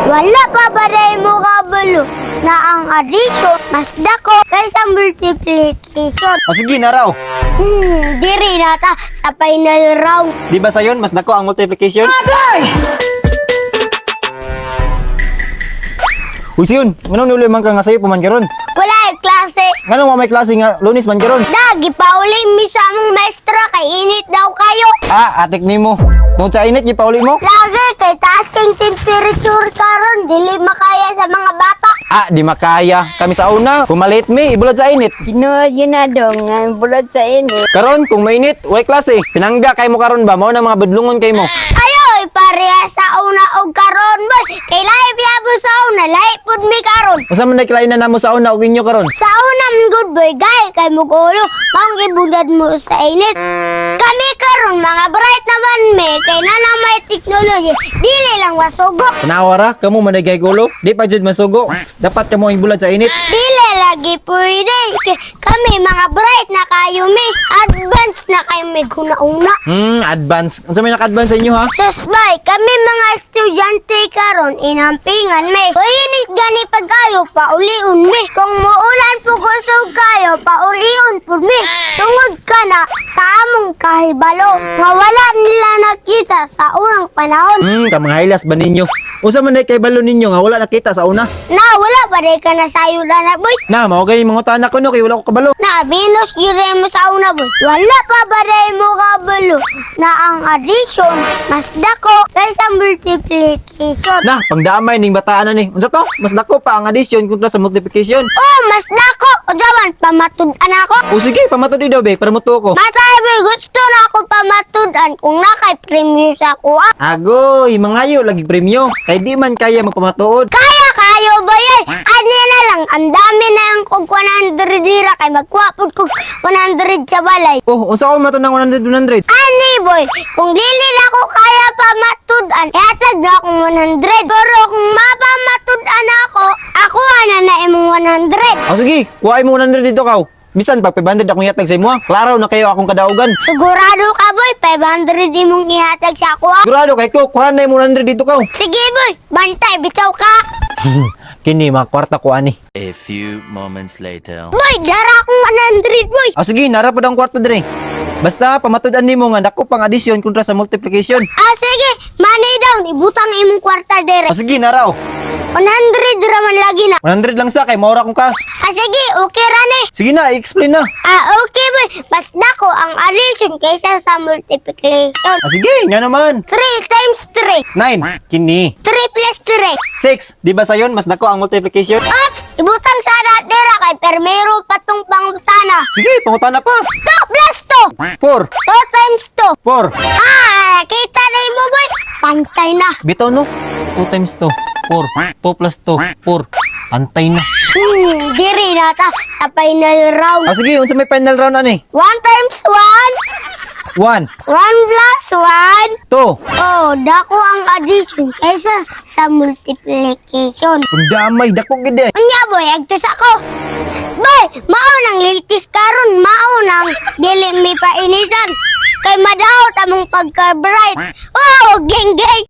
Wala pa ba rin mo kabalo na ang addition mas dako kaysa multiplication? O sige na raw. Diri nata sa final round. Di ba sayon mas dako ang multiplication? Uy siyon, manong nuli man ka nga sayo puman karon. Wala klase. Ngano mo may klase nga lunes man karon? Dagi pauli mi sa among maestra kay init daw kayo. Atik nimo. Tungod sa init gipauli mo? Lagi kay taas kang temperature karon dili makaya sa mga bata. Di makaya. Kami sa una, kumalit mi ibulad sa init. Tinuod yun na dong, nga bulad sa init. Karon kung mainit, way klase. Pinangga kay mo karon ba? Mao na mga badlungon kay mo. Ayoy, pareha sa una og karon boy. Kay lahi yabo sa una, lahi pud mi karon. Usa man nakilain na namo sa una og inyo karon? Sa una man good boy, gay kay mo gulo. Maong ibulad mo sa init. Kami karon mga bright naman me, kay na may technology. Dili lang wasugok. Tanawara, kamo managay gulo. Di pa jud masugo. Dapat kamo ibulad sa init. Dili lagi pwede. Kami mga bright na kayo me. Advance na kayo me guna-una. Advance. Unsa may naka-advance sa inyo ha? Susbay, kami mga estudyante karon inampingan me. Init gani pagkayo, pauliun me. Kung muulan po kusog kayo, pauliun po me. Tungod ka na sa among kahibalo. Nga wala nila nakita sa unang panahon. Kamang highlas ba ninyo? Unsa man kay balo ninyo nga wala nakita sa una? Na wala pa rin ka na sayo na boy. Na, mao gani mga tanak ko no kay wala ko kabalo. Na minus gire mo sa una boy. Wala pa ba rin mo kabalo na ang addition mas dako kaysa multiplication. Na, pangdamay ning bataan na ni. Unsa to? Mas dako pa ang addition kontra sa multiplication. Oh, mas dako. O jaman, pamatud-an ako. O sige, pamatud daw be para mutuo ko. Matay boy, gusto na ako pamatud-an kung nakay premium sa kuha. Agoy, mangayo lagi premyo. Kay di man kaya magpamatuod. Kaya kayo ba yan? Ano na lang, ang dami na lang kog 100 dira kay magkuha po kog 100 sa balay. Oh, unsa ko mato ng 100 100? Ani boy, kung dili na ko kaya pamatud-an, ihatag na akong 100. Pero kung mapamatud-an ako na imong 100. O sige, kuhay mo 100 dito kaw. Bisan pag 500 akong ihatag sa imo ha. Klaro na kayo akong kadaugan. Sigurado ka boy, 500 imong ihatag sa ako. Sigurado kay ko, kuha na mo 100 dito kaw. Sige boy, bantay, bitaw ka. Kini mga kwarta ko ani. A few moments later. Boy, dara akong 100 boy. O sige, nara pa ang kwarta dire. Basta pamatud-an nimo nga dako pang addition kontra sa multiplication. Sige, money down, ibutang imong kwarta dere. O sige, naraw. 100 raman lagi na. 100 lang sa kay maura kong cash. Sige, okay rane. Sige na, i-explain na. Okay boy, mas dako ang addition kaysa sa multiplication. Sige, nga naman. 3 times 3. 9, kini. 3 plus 3. 6, di ba sayon mas dako ang multiplication? Oops! Ibutang sa dera kay permero patong pangutana. Sige, pangutan na pa. 2 plus 2. 4, 2 times 2. 4. Kita na mo boy. Pantay na. Bitaw no? 2 times 2, 4. 2 plus 2, 4. Antay na. Diri nata sa final round. Sige, unsa may final round ani? 1 times 1. 1, 1 plus 1. 2. Oh, dako ang addition kaysa sa multiplication. Pundamay, dako gid eh. Anya boy, agtos ako. Boy, mao nang latest karon, mao nang dili mi painitan. Kay madawat among pagka-bright. Oh, geng geng.